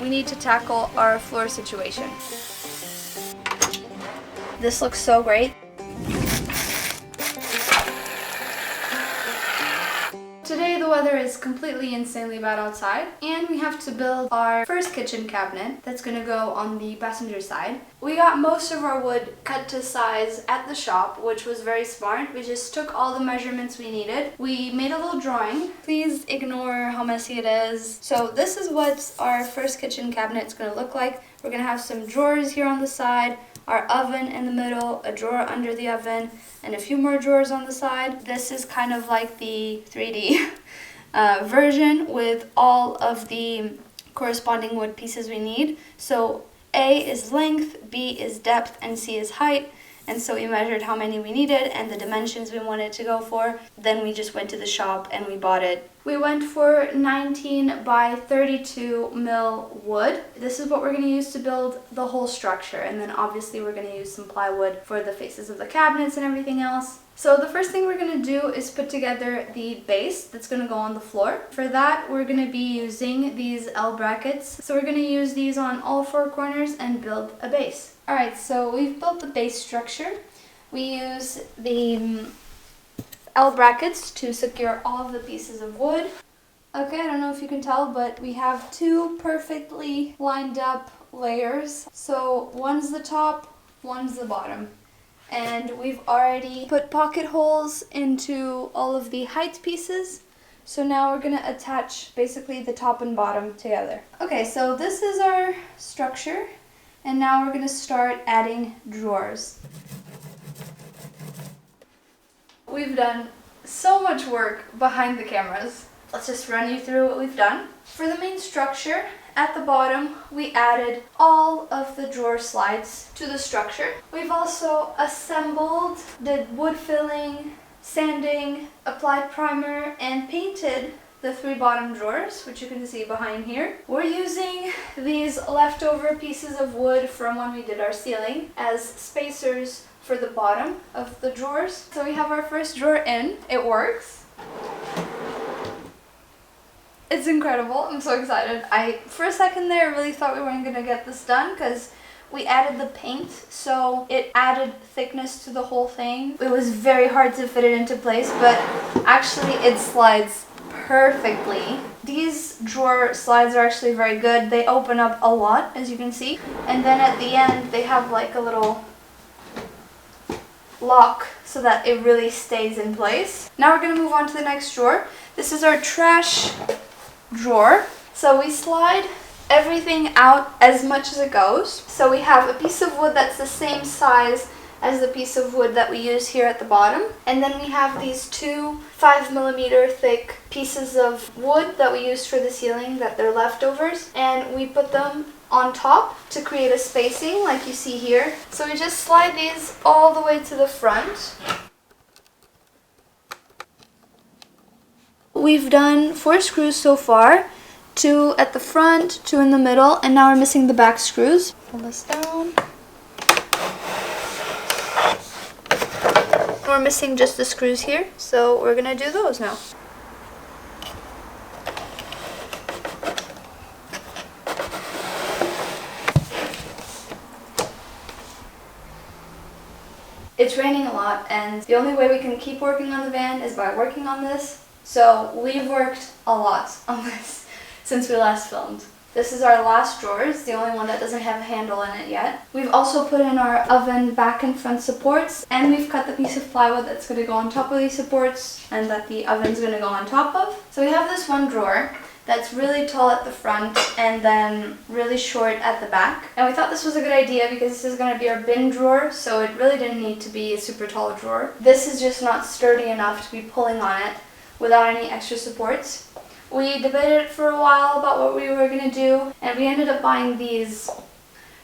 we need to tackle our floor situation. This looks so great. Today the weather is completely insanely bad outside, and we have to build our first kitchen cabinet that's going to go on the passenger side. We got most of our wood cut to size at the shop, which was very smart. We just took all the measurements we needed. We made a little drawing. Please ignore how messy it is. So this is what our first kitchen cabinet is going to look like. We're going to have some drawers here on the side, our oven in the middle, a drawer under the oven, and a few more drawers on the side. This is kind of like the 3D version with all of the corresponding wood pieces we need. So A is length, B is depth, and C is height. And so we measured how many we needed and the dimensions we wanted to go for. Then we just went to the shop and we bought it. We went for 19 by 32 mil wood. This is what we're going to use to build the whole structure. And then obviously we're going to use some plywood for the faces of the cabinets and everything else. So the first thing we're going to do is put together the base that's going to go on the floor. For that, we're going to be using these L brackets. So we're going to use these on all four corners and build a base. Alright, so we've built the base structure. We use the L brackets to secure all of the pieces of wood. Okay, I don't know if you can tell, but we have two perfectly lined up layers. So one's the top, one's the bottom. And we've already put pocket holes into all of the height pieces. So now we're going to attach basically the top and bottom together. Okay, so this is our structure. And now we're going to start adding drawers. We've done so much work behind the cameras. Let's just run you through what we've done. For the main structure, at the bottom, we added all of the drawer slides to the structure. We've also assembled, did wood filling, sanding, applied primer, and painted the three bottom drawers, which you can see behind here. We're using these leftover pieces of wood from when we did our ceiling as spacers for the bottom of the drawers. So we have our first drawer in. It works. It's incredible. I'm so excited. For a second there, I really thought we weren't going to get this done because we added the paint, so it added thickness to the whole thing. It was very hard to fit it into place, but actually it slides perfectly. These drawer slides are actually very good. They open up a lot, as you can see. And then at the end, they have like a little lock so that it really stays in place. Now we're going to move on to the next drawer. This is our trash drawer. So we slide everything out as much as it goes. So we have a piece of wood that's the same size as the piece of wood that we use here at the bottom. And then we have these two 5mm thick pieces of wood that we used for the ceiling that they're leftovers. And we put them on top to create a spacing like you see here. So we just slide these all the way to the front. We've done 4 screws so far, 2 at the front, 2 in the middle, and now we're missing the back screws. Pull this down. We're missing just the screws here, so we're gonna do those now. It's raining a lot, and the only way we can keep working on the van is by working on this. So we've worked a lot on this since we last filmed. This is our last drawer. It's the only one that doesn't have a handle in it yet. We've also put in our oven back and front supports, and we've cut the piece of plywood that's going to go on top of these supports and that the oven's going to go on top of. So we have this one drawer that's really tall at the front and then really short at the back. And we thought this was a good idea because this is going to be our bin drawer, so it really didn't need to be a super tall drawer. This is just not sturdy enough to be pulling on it without any extra supports. We debated for a while about what we were going to do, and we ended up buying these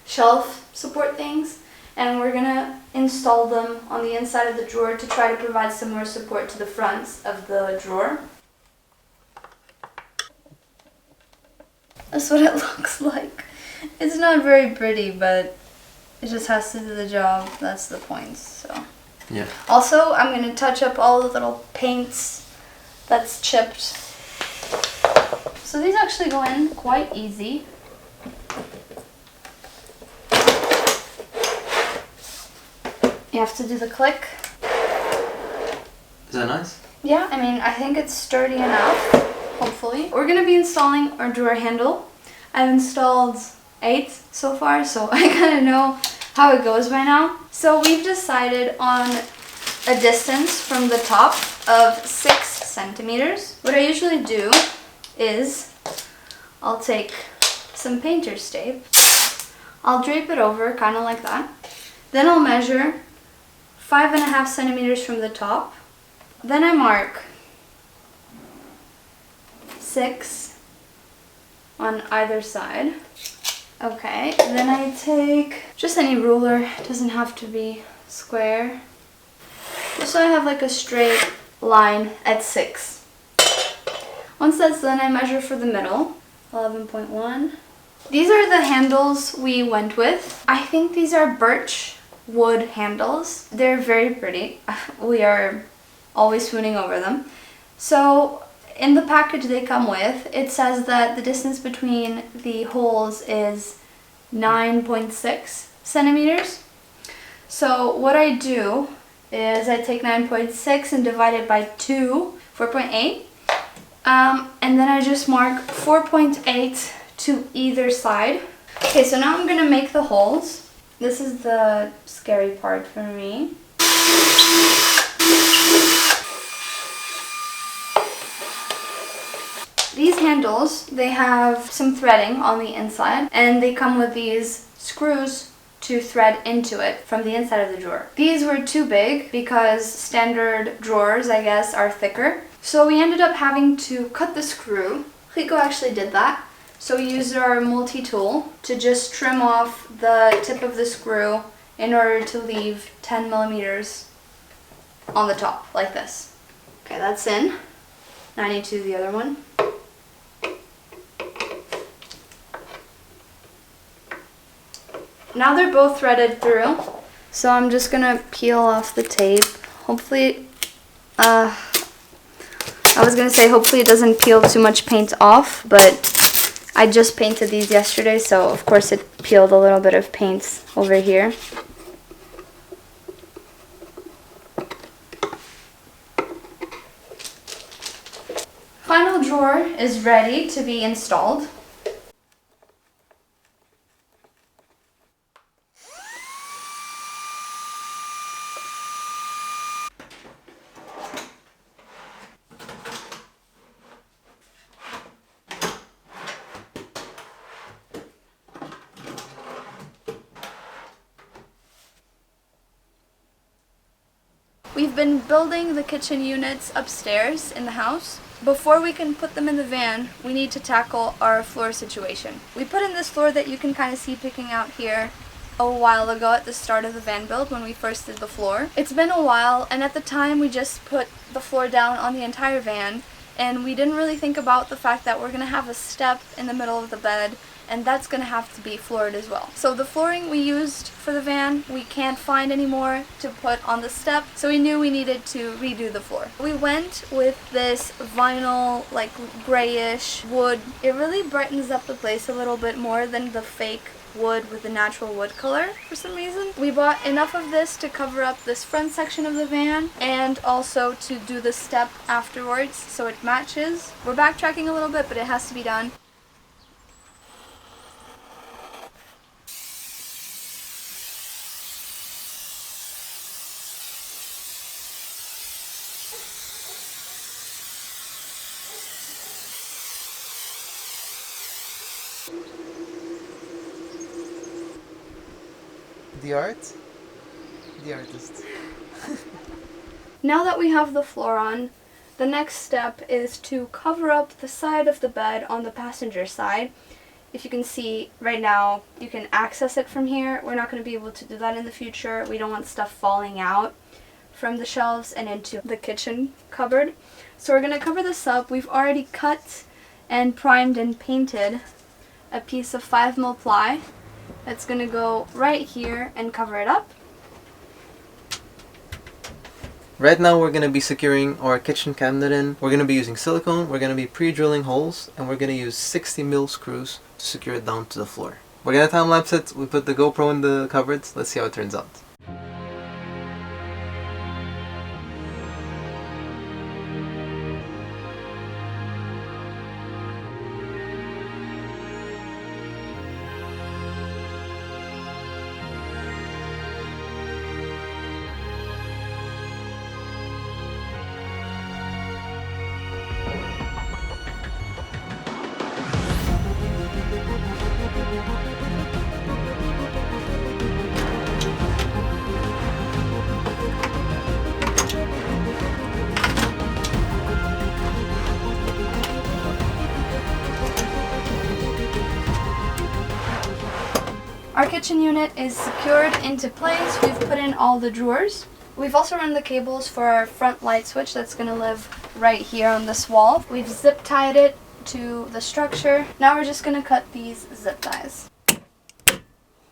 shelf support things, and we're going to install them on the inside of the drawer to try to provide some more support to the fronts of the drawer. That's what it looks like. It's not very pretty, but it just has to do the job. That's the point. So yeah. Also, I'm going to touch up all the little paints that's chipped. So these actually go in quite easy. You have to do the click. Is that nice? Yeah, I mean, I think it's sturdy enough, hopefully. We're gonna be installing our drawer handle. I've installed 8 so far, so I kind of know how it goes by now. So we've decided on a distance from the top of 6 centimeters. What I usually do is I'll take some painter's tape. I'll drape it over, kind of like that. Then I'll measure 5.5 centimeters from the top. Then I mark 6 on either side. Okay, then I take just any ruler, it doesn't have to be square. Just so I have like a straight line at 6. Once that's done, I measure for the middle, 11.1. These are the handles we went with. I think these are birch wood handles. They're very pretty. We are always swooning over them. So in the package they come with, it says that the distance between the holes is 9.6 centimeters. So what I do is I take 9.6 and divide it by 2, 4.8. And then I just mark 4.8 to either side. Okay, so now I'm gonna make the holes. This is the scary part for me. These handles, they have some threading on the inside, and they come with these screws to thread into it from the inside of the drawer. These were too big because standard drawers, I guess, are thicker. So we ended up having to cut the screw. Rico actually did that. So we used our multi-tool to just trim off the tip of the screw in order to leave 10 millimeters on the top, like this. Okay, that's in. Now I need to do the other one. Now they're both threaded through, so I'm just gonna peel off the tape. Hopefully, I was gonna say hopefully it doesn't peel too much paint off, but I just painted these yesterday, so of course it peeled a little bit of paint over here. Final drawer is ready to be installed. We've been building the kitchen units upstairs in the house. Before we can put them in the van, we need to tackle our floor situation. We put in this floor that you can kind of see picking out here a while ago at the start of the van build when we first did the floor. It's been a while, and at the time we just put the floor down on the entire van, and we didn't really think about the fact that we're going to have a step in the middle of the bed, and that's going to have to be floored as well. So the flooring we used for the van, we can't find anymore to put on the step, so we knew we needed to redo the floor. We went with this vinyl, like grayish wood. It really brightens up the place a little bit more than the fake wood with the natural wood color for some reason. We bought enough of this to cover up this front section of the van and also to do the step afterwards so it matches. We're backtracking a little bit, but it has to be done. The art? The artist. Now that we have the floor on, the next step is to cover up the side of the bed on the passenger side. If you can see right now, you can access it from here. We're not going to be able to do that in the future. We don't want stuff falling out from the shelves and into the kitchen cupboard. So we're going to cover this up. We've already cut and primed and painted a piece of 5mm ply. That's going to go right here and cover it up. Right now we're going to be securing our kitchen cabinet in. We're going to be using silicone, we're going to be pre-drilling holes, and we're going to use 60mm screws to secure it down to the floor. We're gonna time lapse it. We put the GoPro in the cupboards. Let's see how it turns out. Our kitchen unit is secured into place. We've put in all the drawers. We've also run the cables for our front light switch that's going to live right here on this wall. We've zip tied it to the structure. Now we're just going to cut these zip ties.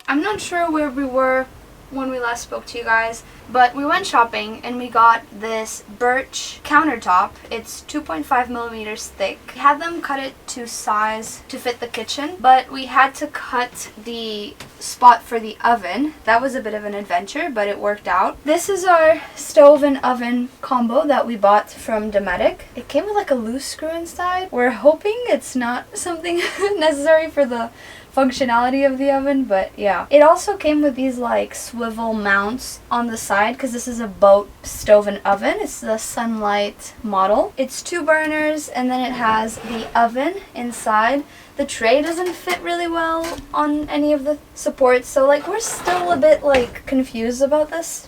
I'm not sure where we were when we last spoke to you guys, but we went shopping and we got this birch countertop. It's 2.5 millimeters thick. We had them cut it to size to fit the kitchen, but we had to cut the spot for the oven. That was a bit of an adventure, but it worked out. This is our stove and oven combo that we bought from Dometic. It came with like a loose screw inside. We're hoping it's not something necessary for the functionality of the oven, but yeah. It also came with these like swivel mounts on the side because this is a boat stove and oven. It's the Sunlight model. It's 2 burners and then it has the oven inside. The tray doesn't fit really well on any of the supports, so like we're still a bit like confused about this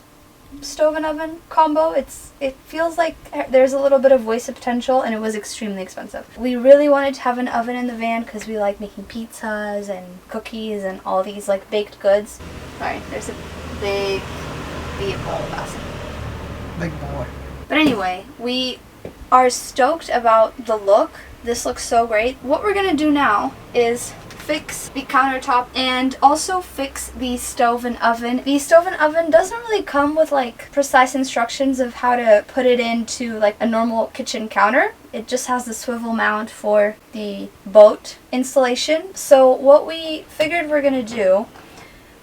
stove and oven combo. It feels like there's a little bit of wasted potential, and it was extremely expensive. We really wanted to have an oven in the van because we like making pizzas and cookies and all these like baked goods. Sorry, there's a big vehicle passing. Big boy. But anyway, we are stoked about the look. This looks so great. What we're gonna do now is fix the countertop and also fix the stove and oven. The stove and oven doesn't really come with like precise instructions of how to put it into like a normal kitchen counter. It just has the swivel mount for the boat installation. So what we figured we're gonna do,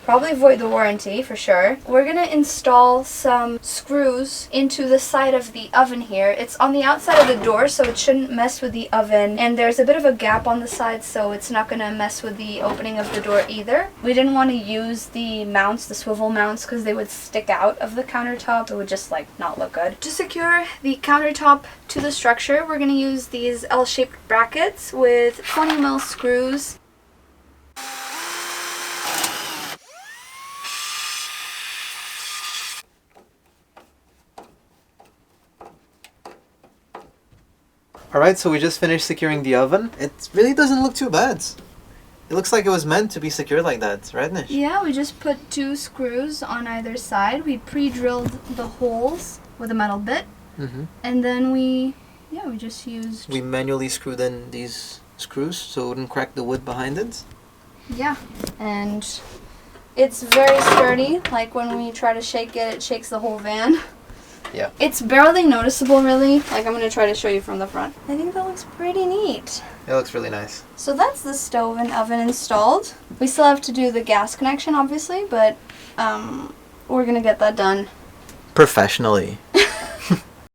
probably void the warranty for sure. We're gonna install some screws into the side of the oven here. It's on the outside of the door, so it shouldn't mess with the oven. And there's a bit of a gap on the side, so it's not gonna mess with the opening of the door either. We didn't want to use the mounts, the swivel mounts, because they would stick out of the countertop. It would just like not look good. To secure the countertop to the structure, we're gonna use these L-shaped brackets with 20mm screws. Alright, so we just finished securing the oven. It really doesn't look too bad. It looks like it was meant to be secured like that, right, Nish? Yeah, we just put 2 screws on either side. We pre-drilled the holes with a metal bit. And then we just used... We manually screwed in these screws so it wouldn't crack the wood behind it. Yeah, and it's very sturdy. Like when we try to shake it, it shakes the whole van. Yeah. It's barely noticeable, really. Like, I'm going to try to show you from the front. I think that looks pretty neat. It looks really nice. So that's the stove and oven installed. We still have to do the gas connection, obviously, but we're going to get that done Professionally.